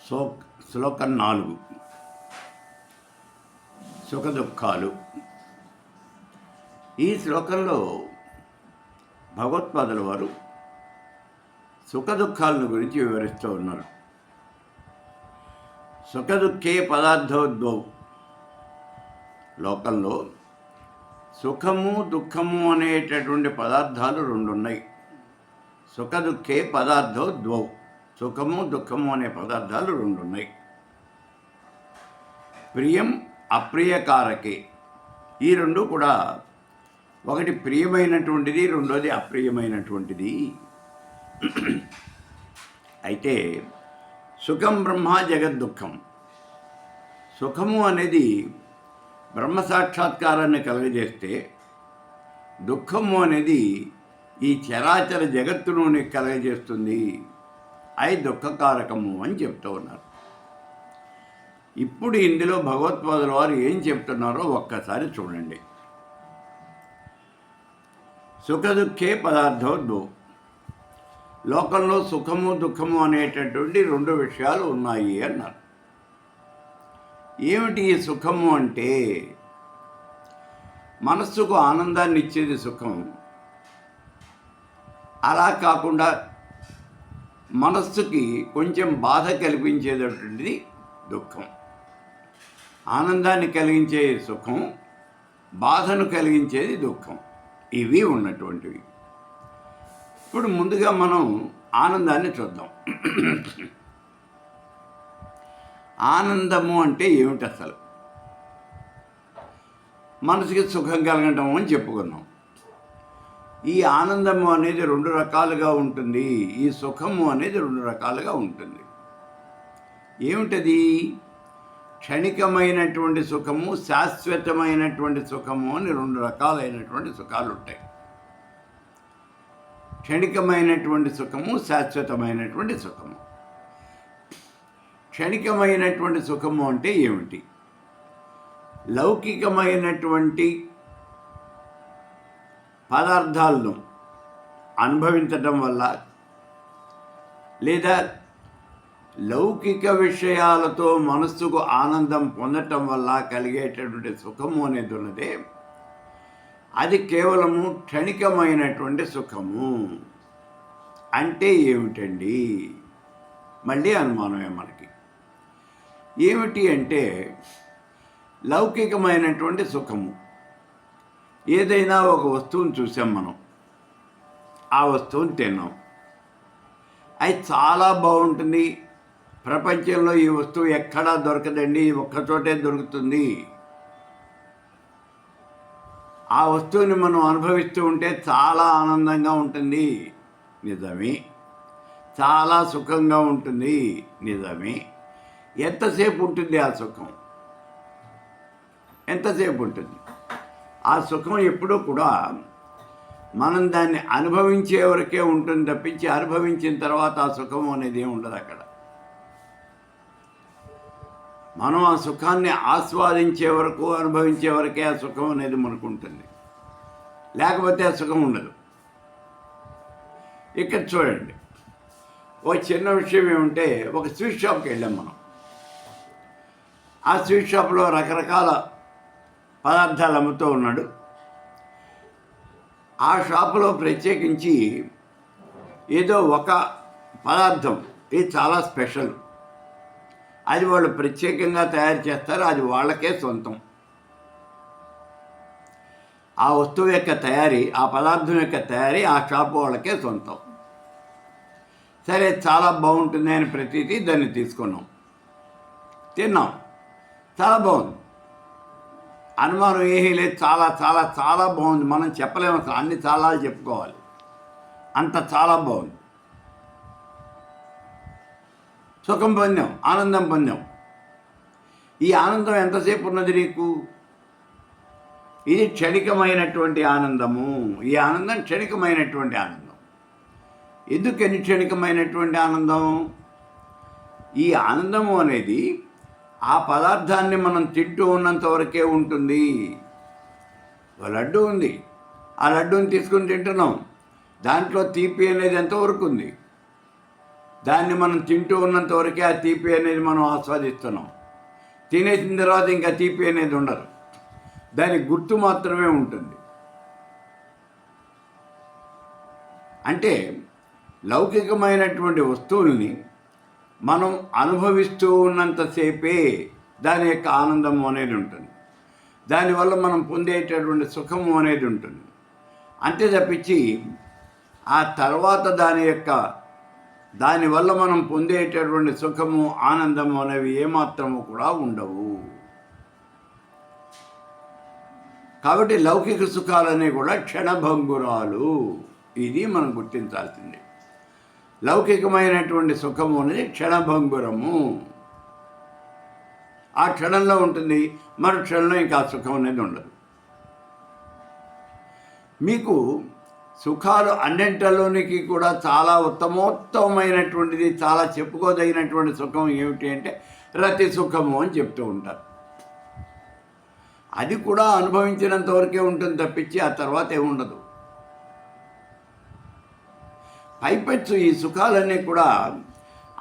So శ్లోకం 4 సుఖదుఖాలు. ఈ శ్లోకంలో భగవత్పాదుల వారు సుఖదుఖాలను గురించి వివరిస్తూ ఉన్నారు. సుఖదుఖే పదార్థోద్భవ. లోకంలో సుఖము దుఃఖము అనేటటువంటి పదార్థాలు రెండు ఉన్నాయి. సుఖదుఖే పదార్థోద్భవ. సుఖము దుఃఖము అనే పదార్థాలు రెండు ఉన్నాయి. ప్రియం అప్రియకారకే. ఈ రెండు కూడా, ఒకటి ప్రియమైనటువంటిది, రెండోది అప్రియమైనటువంటిది. అయితే సుఖం బ్రహ్మ జగద్దుఖం. సుఖము అనేది బ్రహ్మ సాక్షాత్కారాన్ని కలుగజేస్తే, దుఃఖము అనేది ఈ చరాచర జగత్తును కలుగజేస్తుంది. అయి దుఃఖకారకము అని చెప్తూ ఉన్నారు. ఇప్పుడు ఇందులో భగవత్పాదుల వారు ఏం చెప్తున్నారో ఒక్కసారి చూడండి. సుఖదుఖే పదార్థోద్భవ. లోకంలో సుఖము దుఃఖము అనేటటువంటి రెండు విషయాలు ఉన్నాయి అన్నారు. ఏమిటి ఈ సుఖము అంటే? మనస్సుకు ఆనందాన్ని ఇచ్చేది సుఖం. అలా కాకుండా మనస్సుకి కొంచెం బాధ కల్పించేటటువంటిది దుఃఖం. ఆనందాన్ని కలిగించే సుఖం, బాధను కలిగించేది దుఃఖం. ఇవి ఉన్నటువంటివి. ఇప్పుడు ముందుగా మనం ఆనందాన్ని చూద్దాం. ఆనందము అంటే ఏమిటి అసలు? మనసుకి సుఖం కలగటం అని చెప్పుకున్నాం. ఈ ఆనందము అనేది రెండు రకాలుగా ఉంటుంది. ఈ సుఖము అనేది రెండు రకాలుగా ఉంటుంది. ఏమిటది? క్షణికమైనటువంటి సుఖము, శాశ్వతమైనటువంటి సుఖము అని రెండు రకాలైనటువంటి సుఖాలు ఉంటాయి. క్షణికమైనటువంటి సుఖము, శాశ్వతమైనటువంటి సుఖము. క్షణికమైనటువంటి సుఖము అంటే ఏమిటి? లౌకికమైనటువంటి పదార్థాలను అనుభవించటం వల్ల, లేదా లౌకిక విషయాలతో మనస్సుకు ఆనందం పొందటం వల్ల కలిగేటటువంటి సుఖము అనేది ఉన్నదే, అది కేవలము క్షణికమైనటువంటి సుఖము. అంటే ఏమిటండి? మళ్ళీ అనుమానమే మనకి. ఏమిటి అంటే, లౌకికమైనటువంటి సుఖము. ఏదైనా ఒక వస్తువుని చూసాం మనం, ఆ వస్తువుని తిన్నాం, అది చాలా బాగుంటుంది, ప్రపంచంలో ఈ వస్తువు ఎక్కడా దొరకదండి, ఒక్కచోటే దొరుకుతుంది. ఆ వస్తువుని మనం అనుభవిస్తూ ఉంటే చాలా ఆనందంగా ఉంటుంది, నిజమే. చాలా సుఖంగా ఉంటుంది, నిజమే. ఎంతసేపు ఉంటుంది ఆ సుఖం? ఎంతసేపు ఉంటుంది? ఆ సుఖం ఎప్పుడూ కూడా మనం దాన్ని అనుభవించే వరకే ఉంటుంది తప్పించి, అనుభవించిన తర్వాత ఆ సుఖం అనేది ఏమి ఉండదు అక్కడ. మనం ఆ సుఖాన్ని ఆస్వాదించే వరకు, అనుభవించే వరకే ఆ సుఖం అనేది మనకు ఉంటుంది. లేకపోతే ఆ సుఖం ఉండదు. ఇక్కడ చూడండి, ఒక చిన్న విషయం ఏమంటే, ఒక స్వీట్ షాప్కి వెళ్ళాం మనం. ఆ స్వీట్ షాప్లో రకరకాల పదార్థాలు అమ్ముతూ ఉన్నాడు. ఆ షాపులో ప్రత్యేకించి ఏదో ఒక పదార్థం, ఇది చాలా స్పెషల్, అది వాళ్ళు ప్రత్యేకంగా తయారు చేస్తారు, అది వాళ్ళకే సొంతం. ఆ వస్తువు యొక్క తయారీ, ఆ పదార్థం యొక్క తయారీ ఆ షాపు వాళ్ళకే సొంతం. సరే, చాలా బాగుంటుంది అని ప్రతీది దాన్ని తీసుకున్నాం, తిన్నాం, చాలా బాగుంది, అనుమానం ఏమీ లేదు. చాలా చాలా చాలా బాగుంది. మనం చెప్పలేము అసలు, అన్ని చాలా చెప్పుకోవాలి, అంత చాలా బాగుంది. సుఖం పొందాం, ఆనందం పొందాం. ఈ ఆనందం ఎంతసేపు ఉన్నది నీకు? ఇది క్షణికమైనటువంటి ఆనందము. ఈ ఆనందం క్షణికమైనటువంటి ఆనందం. ఎందుకని క్షణికమైనటువంటి ఆనందం? ఈ ఆనందము అనేది ఆ పదార్థాన్ని మనం తింటూ ఉన్నంత వరకే ఉంటుంది. లడ్డు ఉంది, ఆ లడ్డూని తీసుకుని తింటున్నాం, దాంట్లో తీపి అనేది ఎంతవరకు ఉంది? దాన్ని మనం తింటూ ఉన్నంత వరకే ఆ తీపి అనేది మనం ఆస్వాదిస్తున్నాం. తినేసిన తర్వాత ఇంకా తీపి అనేది ఉండదు, దాని గుర్తు మాత్రమే ఉంటుంది. అంటే లౌకికమైనటువంటి వస్తువుల్ని మనం అనుభవిస్తూ ఉన్నంతసేపే దాని యొక్క ఆనందము అనేది ఉంటుంది, దానివల్ల మనం పొందేటటువంటి సుఖము అనేది ఉంటుంది. అంతే తప్పించి ఆ తర్వాత దానివల్ల మనం పొందేటటువంటి సుఖము ఆనందము అనేవి ఏమాత్రము కూడా ఉండవు. కాబట్టి లౌకిక సుఖాలన్నీ కూడా క్షణభంగురాలు, ఇది మనం గుర్తించాల్సింది. లౌకికమైనటువంటి సుఖము అనేది క్షణభంగురము, ఆ క్షణంలో ఉంటుంది, మరో క్షణంలో ఇంకా ఆ సుఖం అనేది ఉండదు. మీకు సుఖాలు అన్నింటిలోనికి కూడా చాలా ఉత్తమోత్తమైనటువంటిది, చాలా చెప్పుకోదగినటువంటి సుఖం ఏమిటి అంటే రతి సుఖము అని చెప్తూ ఉంటారు. అది కూడా అనుభవించినంత వరకే ఉంటుంది తప్పించి ఆ తర్వాత ఏముండదు. పైపెచ్చు ఈ సుఖాలన్నీ కూడా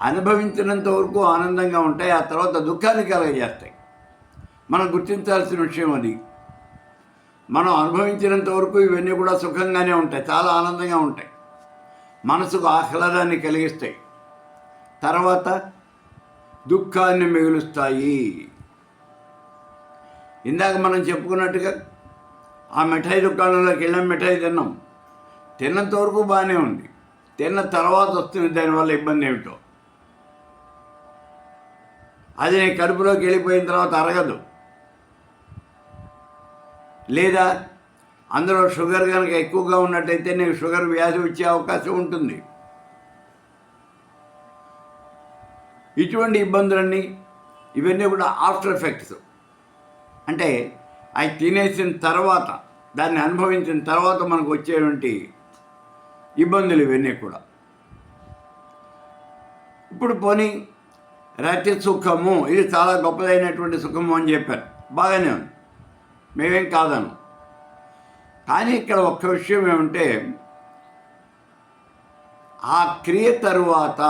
అనుభవించినంత వరకు ఆనందంగా ఉంటాయి, ఆ తర్వాత దుఃఖాన్ని కలగజేస్తాయి. మనం గుర్తించాల్సిన విషయం అది. మనం అనుభవించినంత వరకు ఇవన్నీ కూడా సుఖంగానే ఉంటాయి, చాలా ఆనందంగా ఉంటాయి, మనసుకు ఆహ్లాదాన్ని కలిగిస్తాయి. తర్వాత దుఃఖాన్ని మిగులుస్తాయి. ఇందాక మనం చెప్పుకున్నట్టుగా ఆ మిఠాయి దుకాణంలోకి వెళ్ళాం, మిఠాయి తిన్నాం, తిన్నంత వరకు బాగానే ఉంది, తిన్న తర్వాత వస్తుంది దానివల్ల ఇబ్బంది ఏమిటో. అది నీ కడుపులోకి వెళ్ళిపోయిన తర్వాత అరగదు, లేదా అందులో షుగర్ కనుక ఎక్కువగా ఉన్నట్టయితే నీకు షుగర్ వ్యాధి వచ్చే అవకాశం ఉంటుంది. ఇటువంటి ఇబ్బందులన్నీ ఇవన్నీ కూడా ఆఫ్టర్ ఎఫెక్ట్స్, అంటే అవి తినేసిన తర్వాత, దాన్ని అనుభవించిన తర్వాత మనకు వచ్చేటువంటి ఇబ్బందులు ఇవన్నీ కూడా. ఇప్పుడు పోనీ రతి సుఖము, ఇది చాలా గొప్పదైనటువంటి సుఖము అని చెప్పారు, బాగానే ఉంది, మేమేం కాదను. కానీ ఇక్కడ ఒక్క విషయం ఏమంటే, ఆ క్రియ తరువాత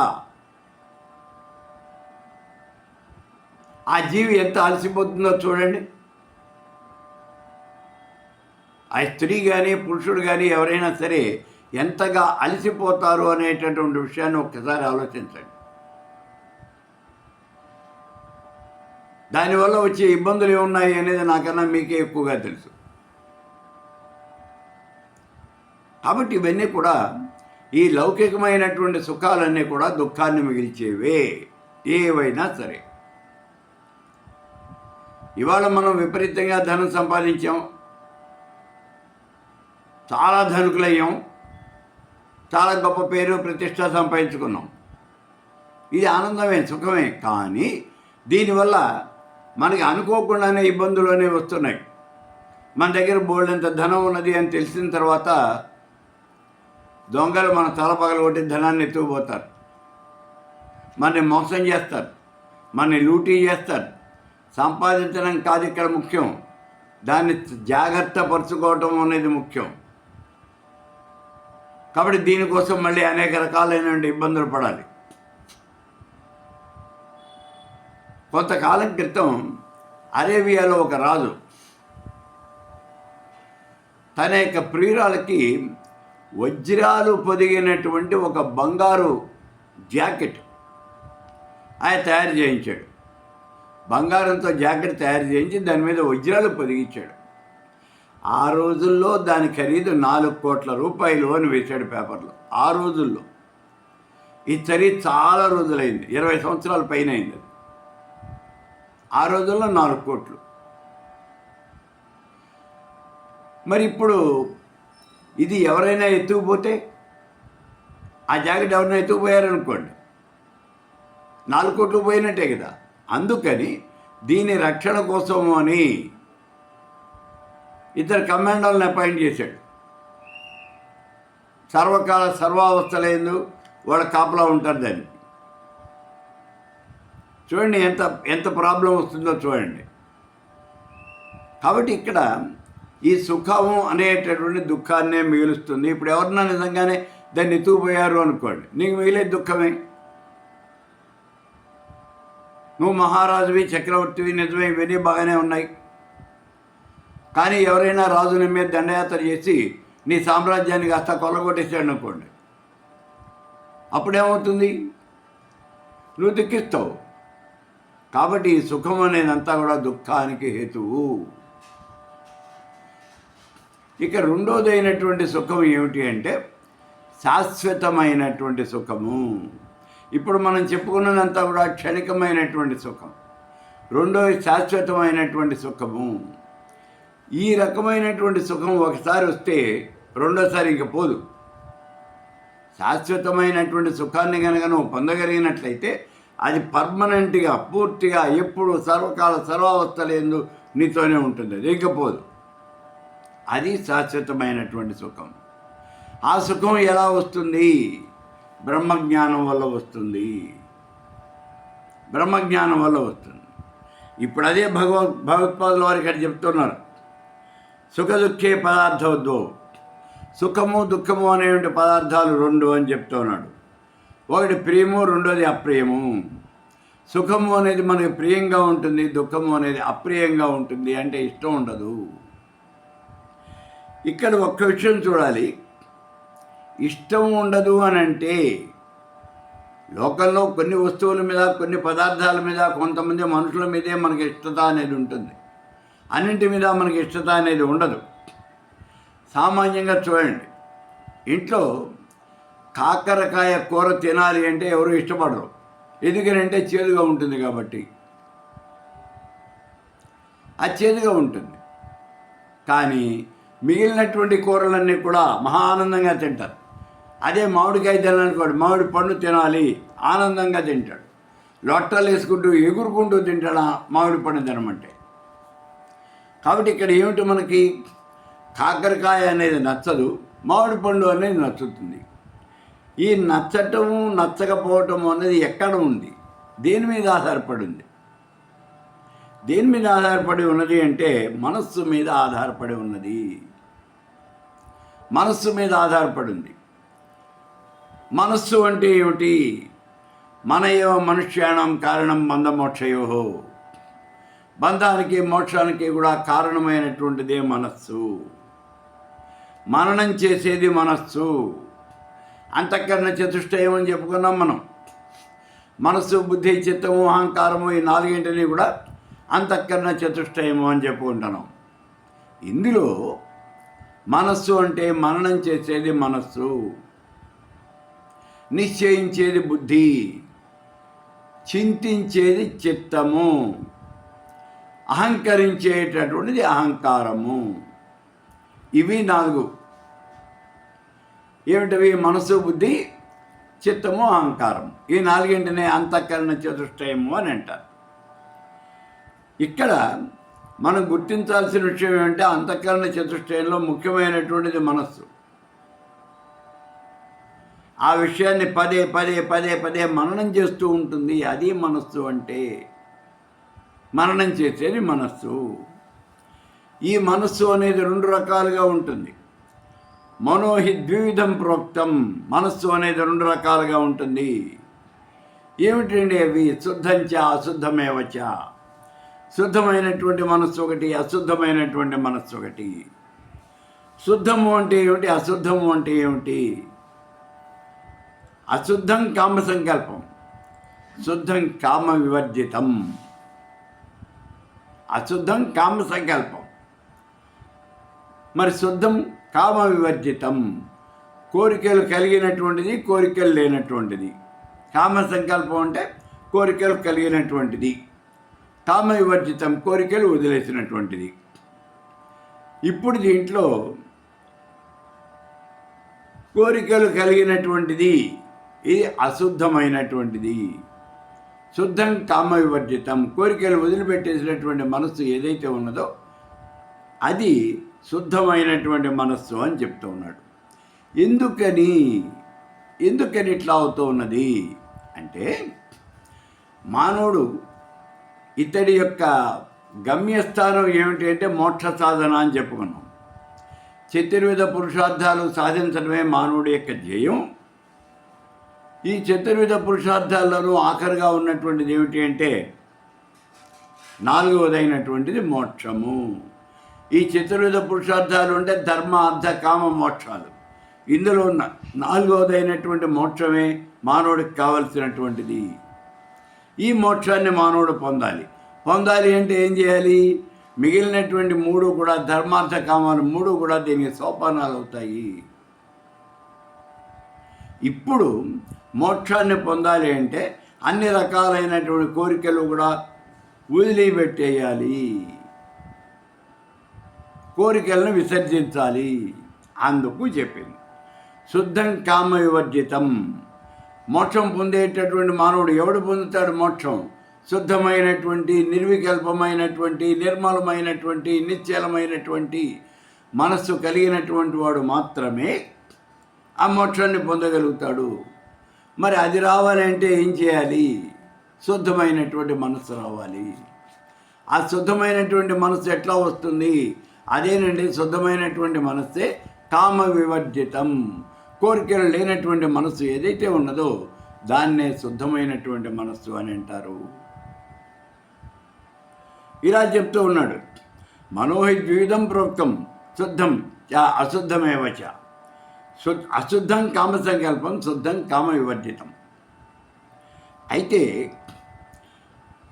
ఆ జీవి ఎంత అలసిపోతుందో చూడండి. ఆ స్త్రీ కానీ పురుషుడు కానీ ఎవరైనా సరే ఎంతగా అలసిపోతారు అనేటటువంటి విషయాన్ని ఒక్కసారి ఆలోచించండి. దానివల్ల వచ్చే ఇబ్బందులు ఏమున్నాయి అనేది నాకన్నా మీకే ఎక్కువగా తెలుసు. కాబట్టి ఇవన్నీ కూడా, ఈ లౌకికమైనటువంటి సుఖాలన్నీ కూడా దుఃఖాన్ని మిగిల్చేవే ఏవైనా సరే. ఇవాళ మనం విపరీతంగా ధనం సంపాదించాం, చాలా ధనికులయ్యాం, చాలా గొప్ప పేరు ప్రతిష్ట సంపాదించుకున్నాం, ఇది ఆనందమే, సుఖమే. కానీ దీనివల్ల మనకి అనుకోకుండానే ఇబ్బందులు అనేవి వస్తున్నాయి. మన దగ్గర బోల్డంత ధనం ఉన్నది అని తెలిసిన తర్వాత దొంగలు మన తల పగలగొట్టి ధనాన్ని ఎత్తుకుపోతారు, మనని మోసం చేస్తారు, మనని లూటీ చేస్తారు. సంపాదించడం కాదు ఇక్కడ ముఖ్యం, దాన్ని జాగ్రత్త పరుచుకోవటం అనేది ముఖ్యం. కాబట్టి దీనికోసం మళ్ళీ అనేక రకాలైన ఇబ్బందులు పడాలి. కొంతకాలం క్రితం అరేబియాలో ఒక రాజు తన యొక్క ప్రియురాలకి వజ్రాలు పొదిగినటువంటి ఒక బంగారు జాకెట్ ఆయన తయారు చేయించాడు. బంగారంతో జాకెట్ తయారు చేయించి దాని మీద వజ్రాలు పొదిగించాడు. ఆ రోజుల్లో దాని ఖరీదు 4 కోట్ల రూపాయలు అని వేశాడు పేపర్లో. ఆ రోజుల్లో ఇది చరిగి చాలా రోజులైంది, 20 సంవత్సరాల పైన అయింది. ఆ రోజుల్లో 4 కోట్లు. మరి ఇప్పుడు ఇది ఎవరైనా ఎత్తుకుపోతే, ఆ జాకెట్ ఎవరైనా ఎత్తుకుపోయారనుకోండి, 4 కోట్లు పోయినట్టే కదా. అందుకని దీని రక్షణ కోసము అని 2 కమాండోలను అపాయింట్ చేశాడు. సర్వకాల సర్వావస్థలందు వాళ్ళ కాపలా ఉంటారు దాన్ని. చూడండి ఎంత ప్రాబ్లం వస్తుందో చూడండి. కాబట్టి ఇక్కడ ఈ సుఖము అనేటటువంటి దుఃఖాన్నే మిగులుస్తుంది. ఇప్పుడు ఎవరన్నా నిజంగానే దాన్ని ఎత్తుకుపోయారు అనుకోండి, నీకు మిగిలే దుఃఖమే. నువ్వు మహారాజువి, చక్రవర్తివి, నిజమే, ఇవన్నీ బాగానే ఉన్నాయి. కానీ ఎవరైనా రాజుని మీద దండయాత్ర చేసి నీ సామ్రాజ్యాన్ని కాస్త కొల్లగొట్టేసాడు అనుకోండి, అప్పుడేమవుతుంది? నువ్వు దుఃఖిస్తావు. కాబట్టి ఈ సుఖం అనేదంతా కూడా దుఃఖానికి హేతువు. ఇక రెండోదైనటువంటి సుఖం ఏమిటి అంటే శాశ్వతమైనటువంటి సుఖము. ఇప్పుడు మనం చెప్పుకున్నదంతా కూడా క్షణికమైనటువంటి సుఖం. రెండోది శాశ్వతమైనటువంటి సుఖము. ఈ రకమైనటువంటి సుఖం ఒకసారి వస్తే రెండోసారి ఇంక పోదు. శాశ్వతమైనటువంటి సుఖాన్ని కనుక నువ్వు పొందగలిగినట్లయితే అది పర్మనెంట్గా, పూర్తిగా, ఎప్పుడు, సర్వకాల సర్వావస్థలందు నీతోనే ఉంటుంది, అది ఇంకపోదు. అది శాశ్వతమైనటువంటి సుఖం. ఆ సుఖం ఎలా వస్తుంది? బ్రహ్మజ్ఞానం వల్ల వస్తుంది. బ్రహ్మజ్ఞానం వల్ల వస్తుంది. ఇప్పుడు అదే భగవత్పాదుల వారు ఇక్కడ చెప్తున్నారు, సుఖ దుఃఖే పదార్థవద్దు. సుఖము దుఃఖము అనేటువంటి పదార్థాలు రెండు అని చెప్తున్నాడు. ఒకటి ప్రియము, రెండోది అప్రియము. సుఖము అనేది మనకి ప్రియంగా ఉంటుంది, దుఃఖము అనేది అప్రియంగా ఉంటుంది, అంటే ఇష్టం ఉండదు. ఇక్కడ ఒక్క విషయం చూడాలి, ఇష్టం ఉండదు అని అంటే లోకంలో కొన్ని వస్తువుల మీద, కొన్ని పదార్థాల మీద, కొంతమంది మనుషుల మీదే మనకి ఇష్టత అనేది ఉంటుంది. అన్నింటి మీద మనకి ఇష్టత అనేది ఉండదు. సామాన్యంగా చూడండి, ఇంట్లో కాకరకాయ కూర తినాలి అంటే ఎవరు ఇష్టపడరు. ఎందుకనంటే చేదుగా ఉంటుంది కాబట్టి. అది చేదుగా ఉంటుంది. కానీ మిగిలినటువంటి కూరలన్నీ కూడా మహా ఆనందంగా తింటారు. అదే మామిడికాయ తినాలనుకోండి, మామిడి పండు తినాలి, ఆనందంగా తింటాడు. లొట్టలు వేసుకుంటూ ఎగురుకుంటూ తింటాడు మామిడి పండు తినమంటే. కాబట్టి ఇక్కడ ఏమిటి, మనకి కాకరకాయ అనేది నచ్చదు, మామిడి పండు అనేది నచ్చుతుంది. ఈ నచ్చటము నచ్చకపోవటం అనేది ఎక్కడ ఉంది? దేని మీద ఆధారపడి ఉంది? దేని మీద ఆధారపడి ఉన్నది అంటే మనస్సు మీద ఆధారపడి ఉన్నది. మనస్సు మీద ఆధారపడి ఉంది. మనస్సు అంటే ఏమిటి? మన ఏవ మనుష్యాణం కారణం బంధమోక్షయో. బంధానికి మోక్షానికి కూడా కారణమైనటువంటిదే మనస్సు. మననం చేసేది మనస్సు. అంతఃకరణ చతుష్టయం అని చెప్పుకున్నాం మనం. మనస్సు, బుద్ధి, చిత్తము, అహంకారము, ఈ నాలుగింటిని కూడా అంతఃకరణ చతుష్టయము అని చెప్పుకుంటున్నాం. ఇందులో మనస్సు అంటే మననం చేసేది మనస్సు, నిశ్చయించేది బుద్ధి, చింతించేది చిత్తము, అహంకరించేటటువంటిది అహంకారము. ఇవి నాలుగు. ఏమిటవి? మనసు, బుద్ధి, చిత్తము, అహంకారం. ఈ నాలుగింటినే అంతఃకరణ చతుష్టయము అని అంటారు. ఇక్కడ మనం గుర్తించాల్సిన విషయం ఏమంటే అంతఃకరణ చతుష్టయంలో ముఖ్యమైనటువంటిది మనస్సు. ఆ విషయాన్ని పదే పదే పదే పదే మననం చేస్తూ ఉంటుంది. అది మనస్సు అంటే. మననం చేసేది మనస్సు. ఈ మనస్సు అనేది రెండు రకాలుగా ఉంటుంది. మనోహి ద్విధం ప్రోక్తం. మనస్సు అనేది రెండు రకాలుగా ఉంటుంది. ఏమిటండి అవి? శుద్ధంచ అశుద్ధమేవచ. శుద్ధమైనటువంటి మనస్సు ఒకటి, అశుద్ధమైనటువంటి మనస్సు ఒకటి. శుద్ధము అంటే ఏమిటి? అశుద్ధము అంటే ఏమిటి? అశుద్ధం కామ సంకల్పం, శుద్ధం కామ వివర్జితం. అశుద్ధం కామ సంకల్పం, మరి శుద్ధం కామ వివర్జితం. కోరికలు కలిగినటువంటిది, కోరికలు లేనటువంటిది. కామ సంకల్పం అంటే కోరికలు కలిగినటువంటిది. కామ వివర్జితం, కోరికలు వదిలేసినటువంటిది. ఇప్పుడు దీంట్లో కోరికలు కలిగినటువంటిది ఇది అశుద్ధమైనటువంటిది. శుద్ధం కామ వివర్జితం, కోరికలు వదిలిపెట్టేసినటువంటి మనస్సు ఏదైతే ఉన్నదో అది శుద్ధమైనటువంటి మనస్సు అని చెప్తూ ఉన్నాడు. ఎందుకని ఇట్లా అవుతూ ఉన్నది అంటే మానవుడు ఇతడి యొక్క గమ్యస్థానం ఏమిటి అంటే మోక్ష సాధన అని చెప్పుకున్నాం. చతుర్విధ పురుషార్థాలు సాధించడమే మానవుడి యొక్క ధ్యేయం. ఈ చతుర్విధ పురుషార్థాల్లోనూ ఆఖరిగా ఉన్నటువంటిది ఏమిటి అంటే నాలుగవదైనటువంటిది మోక్షము. ఈ చతుర్విధ పురుషార్థాలు ఉంటే ధర్మ, అర్థ, కామ, మోక్షాలు. ఇందులో ఉన్న నాలుగవదైనటువంటి మోక్షమే మానవుడికి కావలసినటువంటిది. ఈ మోక్షాన్ని మానవుడు పొందాలి అంటే ఏం చేయాలి? మిగిలినటువంటి మూడు కూడా, ధర్మార్థ కామాలు మూడు కూడా దీనికి సోపానాలు అవుతాయి. ఇప్పుడు మోక్షాన్ని పొందాలి అంటే అన్ని రకాలైనటువంటి కోరికలు కూడా వదిలిపెట్టేయాలి, కోరికలను విసర్జించాలి. అందుకు చెప్పింది శుద్ధం కామ వివర్జితం. మోక్షం పొందేటటువంటి మానవుడు ఎవడు పొందుతాడు మోక్షం? శుద్ధమైనటువంటి, నిర్వికల్పమైనటువంటి, నిర్మలమైనటువంటి, నిశ్చలమైనటువంటి మనస్సు కలిగినటువంటి వాడు మాత్రమే ఆ మోక్షాన్ని పొందగలుగుతాడు. మరి అది రావాలంటే ఏం చేయాలి? శుద్ధమైనటువంటి మనస్సు రావాలి. ఆ శుద్ధమైనటువంటి మనస్సు ఎట్లా వస్తుంది? అదేనండి, శుద్ధమైనటువంటి మనస్సే కామ వివర్జితం. కోరికలు లేనటువంటి మనస్సు ఏదైతే ఉన్నదో దాన్నే శుద్ధమైనటువంటి మనస్సు అని అంటారు. ఇలా చెప్తూ ఉన్నాడు. మనోహి ద్విధం ప్రోక్తం శుద్ధం చ అశుద్ధమేవచ. అశుద్ధం కామ సంకల్పం, శుద్ధం కామ వివర్జితం. అయితే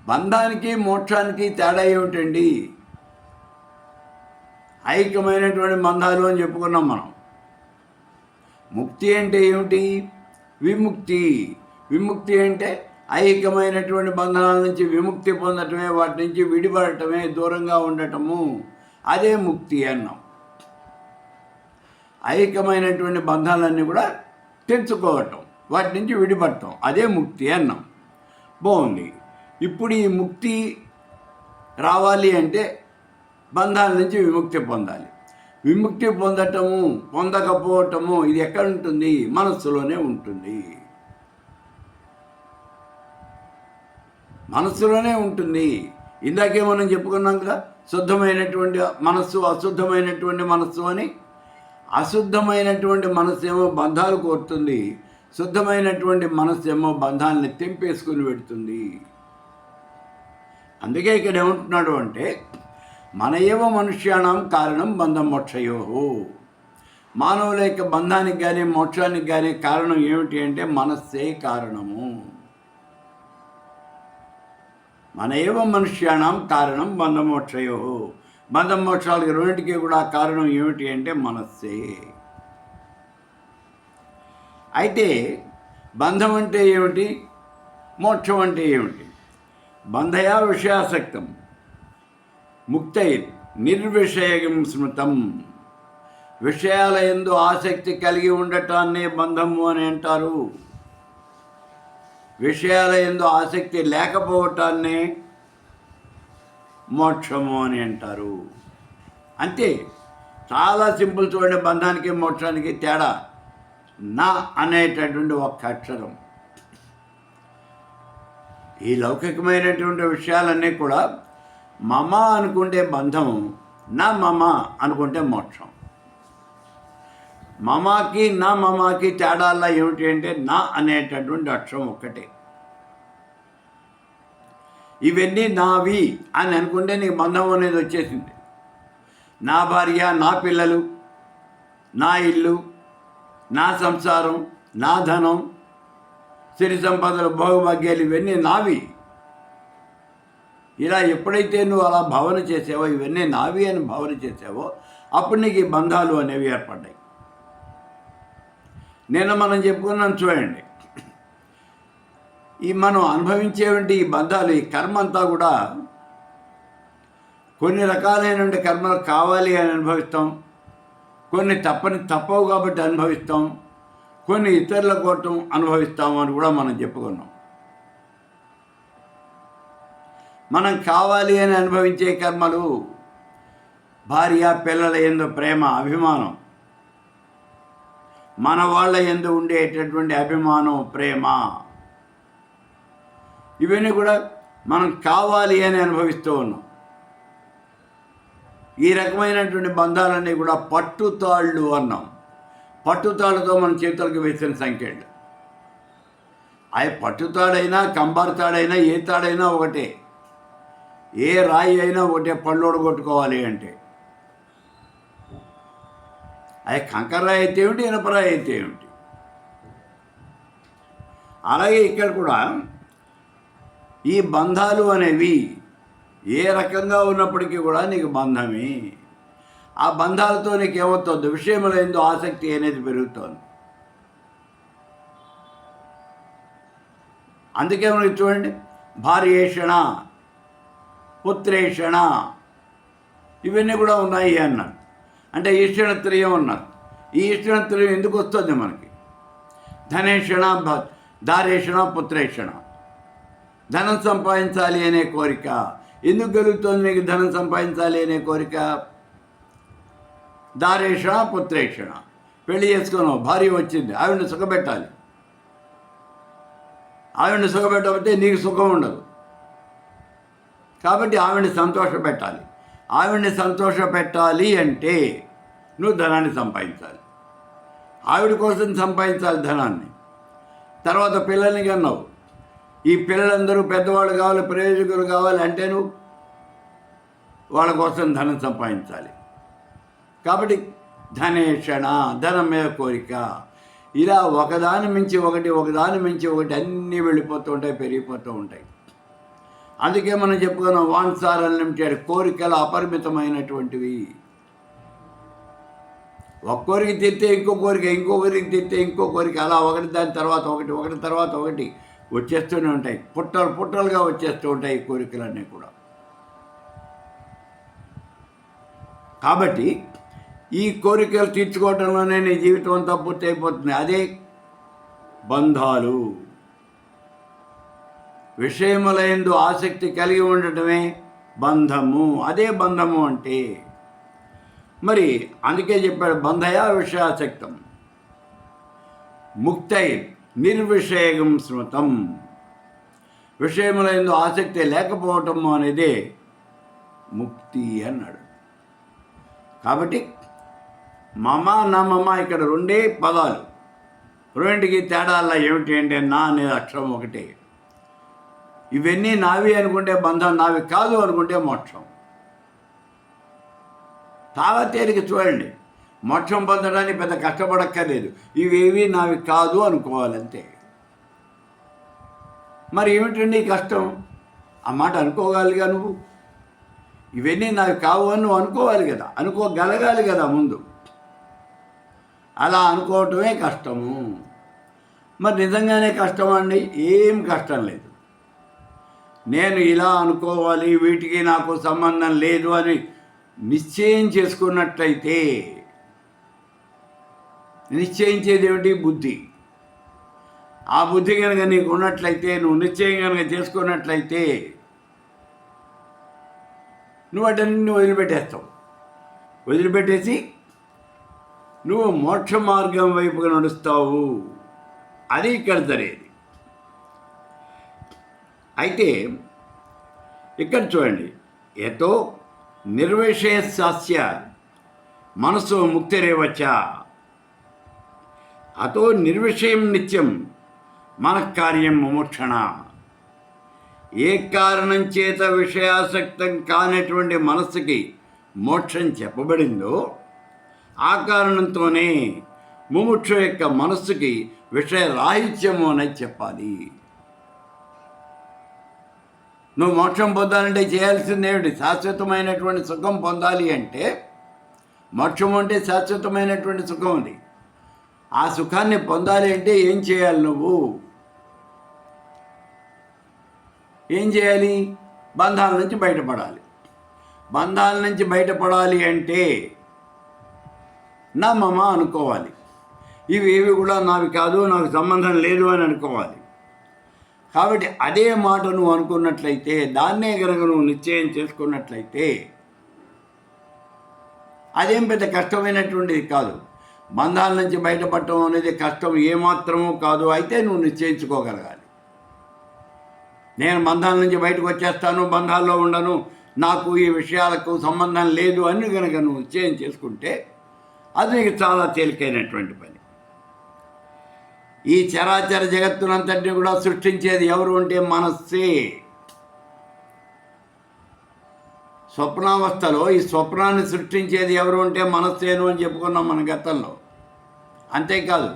బంధానికి మోక్షానికి తేడా ఏమిటండి? ఐక్యమైనటువంటి బంధాలు అని చెప్పుకున్నాం మనం. ముక్తి అంటే ఏమిటి? విముక్తి. విముక్తి అంటే ఐక్యమైనటువంటి బంధనాల నుంచి విముక్తి పొందటమే, వాటి నుంచి విడిపడటమే, దూరంగా ఉండటము. అదే ముక్తి అన్నాం. ఐక్యమైనటువంటి బంధాలన్నీ కూడా తెంచుకోవటం, వాటి నుంచి విడిపడటం, అదే ముక్తి అన్నాం. బాగుంది. ఇప్పుడు ఈ ముక్తి రావాలి అంటే బంధాల నుంచి విముక్తి పొందాలి. విముక్తి పొందటము, పొందకపోవటము ఇది ఎక్కడ ఉంటుంది? మనస్సులోనే ఉంటుంది. మనస్సులోనే ఉంటుంది. ఇందాకే మనం చెప్పుకున్నాం కదా, శుద్ధమైనటువంటి మనస్సు, అశుద్ధమైనటువంటి మనస్సు అని. అశుద్ధమైనటువంటి మనస్సు ఏమో బంధాలు కోరుతుంది, శుద్ధమైనటువంటి మనస్సు ఏమో బంధాలని తెంపేసుకుని పెడుతుంది. అందుకే ఇక్కడ ఏమంటున్నాడు అంటే, మన ఏవ మనుష్యాణం కారణం బంధం మోక్షయో. మానవుల యొక్క బంధానికి కానీ మోక్షానికి కానీ కారణం ఏమిటి అంటే మనస్సే కారణము. మన ఏవ మనుష్యాణం కారణం బంధం మోక్షయో. బంధం మోక్షాలకి రెండింటికి కూడా కారణం ఏమిటి అంటే మనస్సే. అయితే బంధం అంటే ఏమిటి? మోక్షం అంటే ఏమిటి? బంధయా విషయాసక్తం ముక్తై నిర్విషయం స్మృతం. విషయాల యందు ఆసక్తి కలిగి ఉండటాన్నే బంధము అని అంటారు. విషయాల యందు ఆసక్తి లేకపోవటాన్నే మోక్షము అని అంటారు. అంతే, చాలా సింపుల్. చూడండి, బంధానికి మోక్షానికి తేడా నా అనేటటువంటి ఒక్క అక్షరం. ఈ లౌకికమైనటువంటి విషయాలన్నీ కూడా మమ అనుకుంటే బంధం, నా మమ అనుకుంటే మోక్షం. మమాకి నా మమాకి తేడాల్లో ఏమిటి అంటే నా అనేటటువంటి అక్షరం ఒక్కటే. ఇవన్నీ నావి అని అనుకుంటే నీకు బంధం అనేది వచ్చేసింది. నా భార్య, నా పిల్లలు, నా ఇల్లు, నా సంసారం, నా ధనం, సిరి సంపదలు, భోగభాగ్యాలు ఇవన్నీ నావి. ఇలా ఎప్పుడైతే నువ్వు అలా భావన చేసావో, ఇవన్నీ నావి అని భావన చేసావో, అప్పుడు నీకు ఈ బంధాలు అనేవి ఏర్పడ్డాయి. నిన్న మనం చెప్పుకున్నాం చూడండి, ఈ మనం అనుభవించేవంటి ఈ బంధాలు, ఈ కర్మ అంతా కూడా కొన్ని రకాలైనటువంటి కర్మలు కావాలి అని అనుభవిస్తాం, కొన్ని తప్పవు కాబట్టి అనుభవిస్తాం, కొన్ని ఇతరుల కోసం అనుభవిస్తాము అని కూడా మనం చెప్పుకున్నాం. మనం కావాలి అని అనుభవించే కర్మలు భార్య పిల్లల యందు ప్రేమ, అభిమానం, మన వాళ్ళ యందు ఉండేటటువంటి అభిమానం, ప్రేమ, ఇవన్నీ కూడా మనం కావాలి అని అనుభవిస్తూ ఉన్నాం. ఈ రకమైనటువంటి బంధాలన్నీ కూడా పట్టుతాళ్ళు అన్నాం. పట్టుతాళ్ళతో మన చేతులకు వేసిన సంఖ్యలు. అవి పట్టుతాడైనా కంబారు తాడైనా ఏ తాడైనా ఒకటే. ఏ రాయి అయినా ఒకటే పళ్ళోడు కొట్టుకోవాలి అంటే, అది కంకర్రాయి అయితే ఏమిటి, ఇనపరాయి అయితే ఏమిటి. అలాగే ఇక్కడ కూడా ఈ బంధాలు అనేవి ఏ రకంగా ఉన్నప్పటికీ కూడా నీకు బంధమే. ఆ బంధాలతో నీకు ఏమవుతుంది, విషయంలో ఏందో ఆసక్తి అనేది పెరుగుతోంది. అందుకే మనకి చూడండి, భార్యేషణ, పుత్రేషణ, ఇవన్నీ కూడా ఉన్నాయి అన్నారు. అంటే ఈషణత్రయం ఉన్నారు. ఈ ఈషణత్రయం ఎందుకు వస్తుంది మనకి? ధనేషణ, దారేషణ, పుత్రేషణ. ధనం సంపాదించాలి అనే కోరిక ఎందుకు కలుగుతుంది నీకు? ధనం సంపాదించాలి అనే కోరిక. దారేషణ, పుత్రేషణ. పెళ్లి చేసుకున్నావు, భార్య వచ్చింది, ఆవిడని సుఖపెట్టాలి. ఆవిడని సుఖపెట్టకపోతే నీకు సుఖం ఉండదు. కాబట్టి ఆవిడని సంతోషపెట్టాలి. ఆవిడని సంతోషపెట్టాలి అంటే నువ్వు ధనాన్ని సంపాదించాలి. ఆవిడ కోసం సంపాదించాలి ధనాన్ని. తర్వాత పిల్లల్ని కన్నావు. ఈ పిల్లలందరూ పెద్దవాళ్ళు కావాలి, ప్రయోజకులు కావాలి అంటే నువ్వు వాళ్ళ కోసం ధనం సంపాదించాలి. కాబట్టి ధనేషణ, ధనం మీద కోరిక. ఇలా ఒకదాని మించి ఒకటి, ఒకదాని మించి ఒకటి అన్నీ వెళ్ళిపోతూ ఉంటాయి, పెరిగిపోతూ ఉంటాయి. అందుకే మనం చెప్పుకున్నాం, వాన్సార్ అన్లిమిటెడ్, కోరికలు అపరిమితమైనటువంటివి. ఒక కోరిక తీర్తే ఇంకో కోరిక, ఇంకో కోరిక తీర్తే ఇంకో కోరిక, అలా ఒకటి దాని తర్వాత ఒకటి, ఒకటి తర్వాత ఒకటి వచ్చేస్తూనే ఉంటాయి. పుట్టలు పుట్టలుగా వచ్చేస్తూ ఉంటాయి ఈ కోరికలన్నీ కూడా. కాబట్టి ఈ కోరికలు తీర్చుకోవడంలోనే నీ జీవితం అంతా పూర్తి అయిపోతుంది. అదే బంధాలు. విషయములందు ఆసక్తి కలిగి ఉండటమే బంధము. అదే బంధము అంటే. మరి అందుకే చెప్పాడు, బంధయా విషయాసక్తం ముక్తై నిర్విషయం స్మృతం. విషయములందు ఆసక్తి లేకపోవటం అనేదే ముక్తి అన్నాడు. కాబట్టి మమ నమమ ఇక్కడ రెండే పదాలు. రెండింటికి తేడాల్లో ఏమిటి అంటే, నా అనే అక్షరం ఒకటే. ఇవన్నీ నావి అనుకుంటే బంధం, నావి కాదు అనుకుంటే మోక్షం. చాలా తేలిక చూడండి. మోక్షం పొందడానికి పెద్ద కష్టపడక్కర్లేదు. ఇవేవి నావి కాదు అనుకోవాలంతే. మరి ఏమిటండి కష్టం? ఆ మాట అనుకోగలిగా నువ్వు? ఇవన్నీ నావి కావు అని నువ్వు అనుకోవాలి కదా, అనుకోగలగాలి కదా ముందు. అలా అనుకోవటమే కష్టము. మరి నిజంగానే కష్టం అండి? ఏం కష్టం లేదు. నేను ఇలా అనుకోవాలి, వీటికి నాకు సంబంధం లేదు అని నిశ్చయం చేసుకున్నట్లయితే, నిశ్చయించేది ఏమిటి? బుద్ధి. ఆ బుద్ధి కనుక నీకు ఉన్నట్లయితే, నువ్వు నిశ్చయం కనుక చేసుకున్నట్లయితే, నువ్వు వాటన్ని వదిలిపెట్టేస్తావు. వదిలిపెట్టేసి నువ్వు మోక్ష మార్గం వైపుగా నడుస్తావు. అది ఇక్కడ జరిగేది. అయితే ఇక్కడ చూడండి, యతో నిర్విషయస్య మనసు ముక్తిరేవచ అతో నిర్విషయం నిత్యం మనఃకార్యం ముముక్షణ. ఏ కారణం చేత విషయాసక్తం కానటువంటి మనస్సుకి మోక్షం చెప్పబడిందో ఆ కారణంతోనే ముముక్షు యొక్క మనస్సుకి విషయరాహిత్యము అనేది చెప్పాలి. నువ్వు మోక్షం పొందాలంటే చేయాల్సింది ఏమిటి? శాశ్వతమైనటువంటి సుఖం పొందాలి అంటే, మోక్షం అంటే శాశ్వతమైనటువంటి సుఖం ఉంది. ఆ సుఖాన్ని పొందాలి అంటే ఏం చేయాలి? నువ్వు ఏం చేయాలి? బంధాల నుంచి బయటపడాలి. బంధాల నుంచి బయటపడాలి అంటే నా మమ అనుకోవాలి. ఇవి ఏవి కూడా నావి కాదు, నాకు సంబంధం లేదు అని అనుకోవాలి. కాబట్టి అదే మాట నువ్వు అనుకున్నట్లయితే, దాన్నే కనుక నువ్వు నిశ్చయం చేసుకున్నట్లయితే, అదేం పెద్ద కష్టమైనటువంటిది కాదు. బంధాల నుంచి బయటపడటం అనేది కష్టం ఏమాత్రమూ కాదు. అయితే నువ్వు నిశ్చయించుకోగలగాలి. నేను బంధాల నుంచి బయటకు వచ్చేస్తాను, బంధాల్లో ఉండను, నాకు ఈ విషయాలకు సంబంధం లేదు అని కనుక నువ్వు నిశ్చయం చేసుకుంటే అది నీకు చాలా తేలికైనటువంటి పని. ఈ చరాచర జగత్తునంతటిని కూడా సృష్టించేది ఎవరు అంటే మనస్సే. స్వప్నావస్థలో ఈ స్వప్నాన్ని సృష్టించేది ఎవరు అంటే మనస్సేను అని చెప్పుకున్నాం మన గతంలో. అంతేకాదు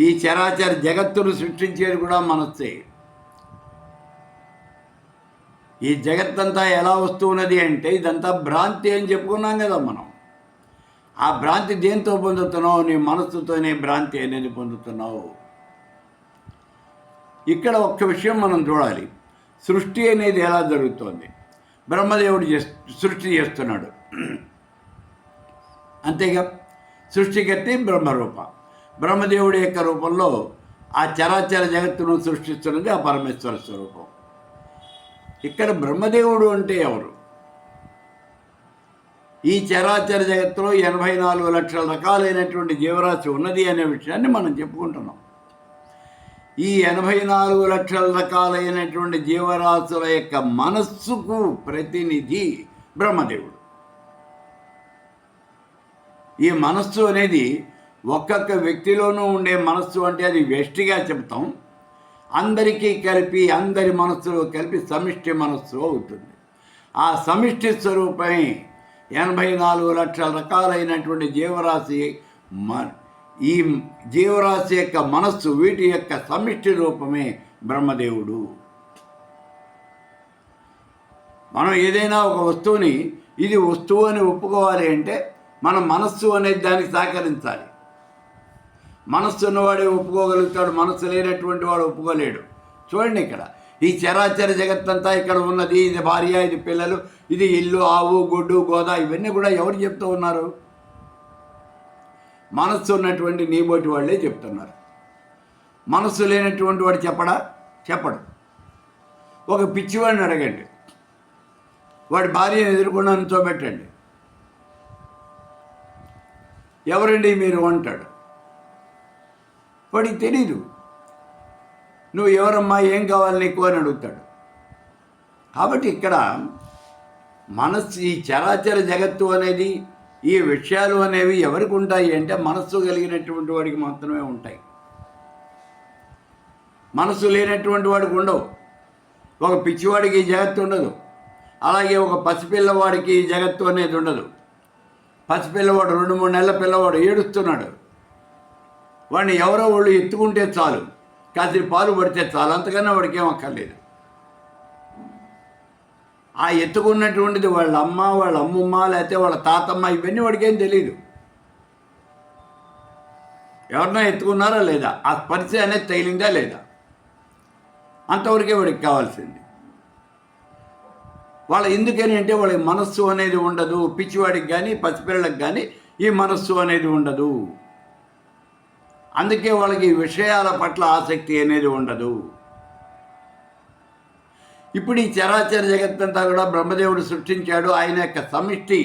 ఈ చరాచర జగత్తును సృష్టించేది కూడా మనస్సే. ఈ జగత్తంతా ఎలా వస్తున్నది అంటే ఇదంతా భ్రాంతి అని చెప్పుకున్నాం కదా మనం. ఆ భ్రాంతి దేంతో పొందుతున్నావు? నీ మనస్సుతోనే భ్రాంతి అనేది పొందుతున్నావు. ఇక్కడ ఒక్క విషయం మనం చూడాలి. సృష్టి అనేది ఎలా జరుగుతోంది? బ్రహ్మదేవుడు సృష్టి చేస్తున్నాడు, అంతేగా. సృష్టికర్త బ్రహ్మరూప. బ్రహ్మదేవుడి యొక్క రూపంలో ఆ చరాచర జగత్తును సృష్టిస్తున్నది ఆ పరమేశ్వర స్వరూపం. ఇక్కడ బ్రహ్మదేవుడు అంటే ఎవరు? ఈ చరాచర జగత్తులో 84 లక్షల రకాలైనటువంటి జీవరాశి ఉన్నది అనే విషయాన్ని మనం చెప్పుకుంటున్నాం. ఈ 84 లక్షల రకాలైనటువంటి జీవరాశుల యొక్క మనస్సుకు ప్రతినిధి బ్రహ్మదేవుడు. ఈ మనస్సు అనేది ఒక్కొక్క వ్యక్తిలోనూ ఉండే మనస్సు అంటే అది వ్యష్టిగా చెప్తాం. అందరికీ కలిపి అందరి మనస్సులో కలిపి సమిష్టి మనస్సు అవుతుంది. ఆ సమిష్టి స్వరూపమే 84 లక్షల రకాలైనటువంటి జీవరాశి. ఈ జీవరాశి యొక్క మనస్సు, వీటి యొక్క సమిష్టి రూపమే బ్రహ్మదేవుడు. మనం ఏదైనా ఒక వస్తువుని ఇది వస్తువు అని ఒప్పుకోవాలి అంటే మన మనస్సు అనేది దానికి సహకరించాలి. మనస్సు ఉన్నవాడే ఒప్పుకోగలుగుతాడు, మనస్సు లేనటువంటి వాడు ఒప్పుకోలేడు. చూడండి, ఇక్కడ ఈ చరాచర జగత్తంతా ఇక్కడ ఉన్నది. ఇది భార్య, ఇది పిల్లలు, ఇది ఇల్లు, ఆవు, గొడ్డు, గోద, ఇవన్నీ కూడా ఎవరు చెప్తూ ఉన్నారు? మనస్సు ఉన్నటువంటి నీబోటి వాళ్ళే చెప్తున్నారు. మనస్సు లేనటువంటి వాడు చెప్పడు. ఒక పిచ్చివాడిని అడగండి, వాడి భార్యను ఎదుర్కొన్నా నిల్చోబెట్టండి, ఎవరండి మీరు అంటాడు. వాడికి తెలీదు. నువ్వు ఎవరమ్మా, ఏం కావాలి నీకు అని అడుగుతాడు. కాబట్టి ఇక్కడ మనస్సు, ఈ చరాచర జగత్తు అనేది, ఈ విషయాలు అనేవి ఎవరికి ఉంటాయి అంటే మనస్సు కలిగినటువంటి వాడికి మాత్రమే ఉంటాయి. మనస్సు లేనటువంటి వాడికి ఉండవు. ఒక పిచ్చివాడికి ఈ జగత్తు ఉండదు. అలాగే ఒక పసిపిల్లవాడికి ఈ జగత్తు అనేది ఉండదు. పసిపిల్లవాడు 2-3 నెలల పిల్లవాడు ఏడుస్తున్నాడు, వాడిని ఎవరో వాళ్ళు ఎత్తుకుంటే చాలు, కాసేపు పాలు పడితే చాలు, అంతకన్నా వాడికి ఏం అక్కర్లేదు. ఆ ఎత్తుకున్నటువంటిది వాళ్ళ అమ్మ, వాళ్ళ అమ్మమ్మ, లేకపోతే వాళ్ళ తాతమ్మ, ఇవన్నీ వాడికి ఏం తెలియదు. ఎవరన్నా ఎత్తుకున్నారా లేదా, ఆ స్పర్శ అనేది తగిలిందా లేదా, అంతవరకే వాడికి కావాల్సింది. వాళ్ళ ఎందుకని అంటే వాళ్ళకి మనస్సు అనేది ఉండదు. పిచ్చివాడికి కానీ పసిపిల్లలకు కానీ ఈ మనస్సు అనేది ఉండదు. అందుకే వాళ్ళకి విషయాల పట్ల ఆసక్తి అనేది ఉండదు. ఇప్పుడు ఈ చరాచర జగత్తంతా కూడా బ్రహ్మదేవుడు సృష్టించాడు. ఆయన యొక్క సమిష్టి,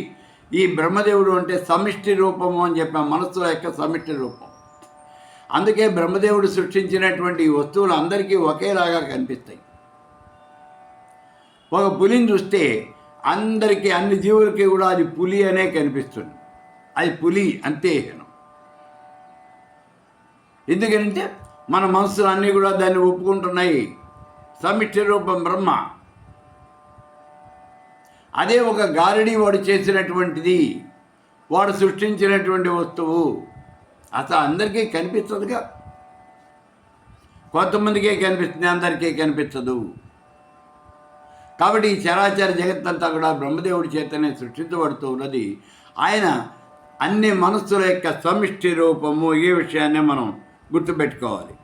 ఈ బ్రహ్మదేవుడు అంటే సమిష్టి రూపము అని చెప్పాం, మనస్సుల యొక్క సమిష్టి రూపం. అందుకే బ్రహ్మదేవుడు సృష్టించినటువంటి ఈ వస్తువులు అందరికీ ఒకేలాగా కనిపిస్తాయి. ఒక పులిని చూస్తే అందరికీ, అన్ని జీవులకి కూడా అది పులి అనే కనిపిస్తుంది. అది పులి అంతే. ఎందుకంటే మన మనసులు అన్నీ కూడా దాన్ని ఒప్పుకుంటున్నాయి. సమిష్టి రూపం బ్రహ్మ. అదే ఒక గారడీ వాడు చేసినటువంటిది, వాడు సృష్టించినటువంటి వస్తువు అసలు అందరికీ కనిపించదుగా. కొంతమందికే కనిపిస్తుంది, అందరికీ కనిపించదు. కాబట్టి ఈ చరాచర జగత్తంతా కూడా బ్రహ్మదేవుడి చేతనే సృష్టించబడుతూ ఉన్నది. ఆయన అన్ని మనస్సుల యొక్క సమిష్టి రూపము. ఈ విషయాన్ని మనం గుర్తుపెట్టుకోవాలి.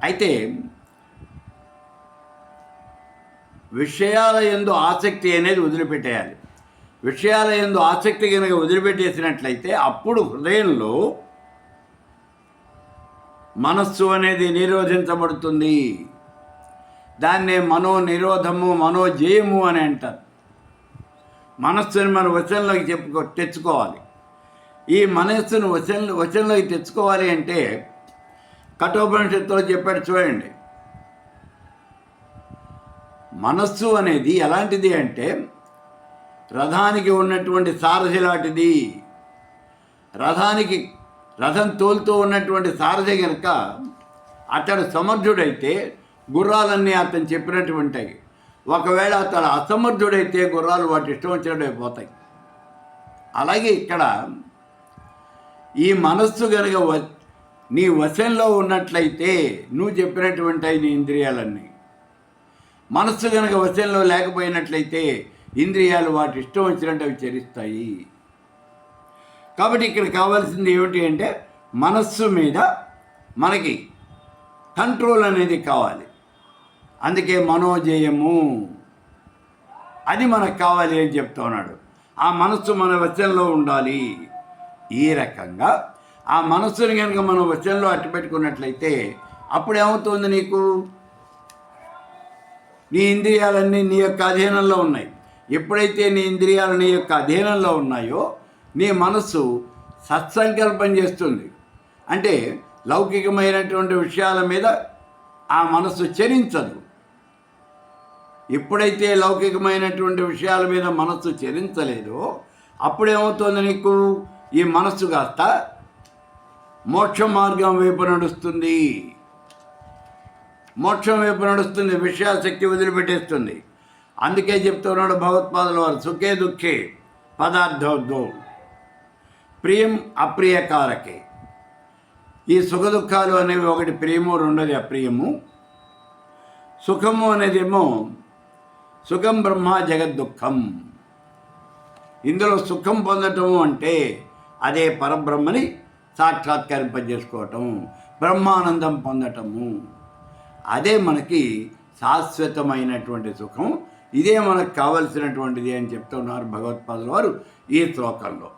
అయితే విషయాల యందు ఆసక్తి అనేది వదిలిపెట్టేయాలి. విషయాల యందు ఆసక్తి కనుక వదిలిపెట్టేసినట్లయితే అప్పుడు హృదయంలో మనస్సు అనేది నిరోధించబడుతుంది. దాన్నే మనోనిరోధము, మనోజయము అని అంటారు. మనస్సుని మన వచనంలోకి తెచ్చుకోవాలి. ఈ మనస్సును వచనంలోకి తెచ్చుకోవాలి అంటే కఠోపనిషత్తులో చెప్పాడు చూడండి. మనస్సు అనేది ఎలాంటిది అంటే రథానికి ఉన్నటువంటి సారథి లాంటిది. రథం తోలుతూ ఉన్నటువంటి సారథి కనుక అతడు సమర్థుడైతే గుర్రాలన్నీ అతను చెప్పినట్టు ఉంటాయి. ఒకవేళ అతడు అసమర్థుడైతే గుర్రాలు వాటి ఇష్టం వచ్చినట్టు అయిపోతాయి. అలాగే ఇక్కడ ఈ మనస్సు కనుక నీ వశంలో ఉన్నట్లయితే నువ్వు చెప్పినటువంటి నీ ఇంద్రియాలన్నీ, మనస్సు కనుక వశంలో లేకపోయినట్లయితే ఇంద్రియాలు వాటి ఇష్టం వచ్చినట్టు అవి చరిస్తాయి. కాబట్టి ఇక్కడ కావాల్సింది ఏమిటి అంటే మనస్సు మీద మనకి కంట్రోల్ అనేది కావాలి. అందుకే మనోజయము అది మనకు కావాలి అని చెప్తా ఉన్నాడు. ఆ మనస్సు మన వశంలో ఉండాలి. ఈ రకంగా ఆ మనస్సుని కనుక మనం వశంలో అట్టిపెట్టుకున్నట్లయితే అప్పుడు ఏమవుతుంది, నీకు నీ ఇంద్రియాలన్నీ నీ యొక్క అధీనంలో ఉన్నాయి. ఎప్పుడైతే నీ ఇంద్రియాలు నీ యొక్క అధీనంలో ఉన్నాయో నీ మనస్సు సత్సంకల్పం చేస్తుంది. అంటే లౌకికమైనటువంటి విషయాల మీద ఆ మనస్సు చరించదు. ఎప్పుడైతే లౌకికమైనటువంటి విషయాల మీద మనస్సు చరించలేదో అప్పుడేమవుతుంది, నీకు ఈ మనస్సు కాస్త మోక్ష మార్గం వైపు నడుస్తుంది. మోక్షం వైపు నడుస్తుంది, విషయాశక్తి వదిలిపెట్టేస్తుంది. అందుకే చెప్తున్నాడు భగవత్పాదుల వారు, సుఖే దుఃఖే పదార్థోద్దో ప్రియం అప్రియకారకే. ఈ సుఖ దుఃఖాలు అనేవి ఒకటి ప్రియము, రెండోది అప్రియము. సుఖము అనేదేమో సుఖం బ్రహ్మ జగద్దుఃఖం. ఇందులో సుఖం పొందటము అంటే అదే పరబ్రహ్మని సాక్షాత్కరింపజేసుకోవటం, బ్రహ్మానందం పొందటము. అదే మనకి శాశ్వతమైనటువంటి సుఖం. ఇదే మనకు కావలసినటువంటిది అని చెప్తున్నారు భగవత్పాదుల వారు ఈ శ్లోకంలో.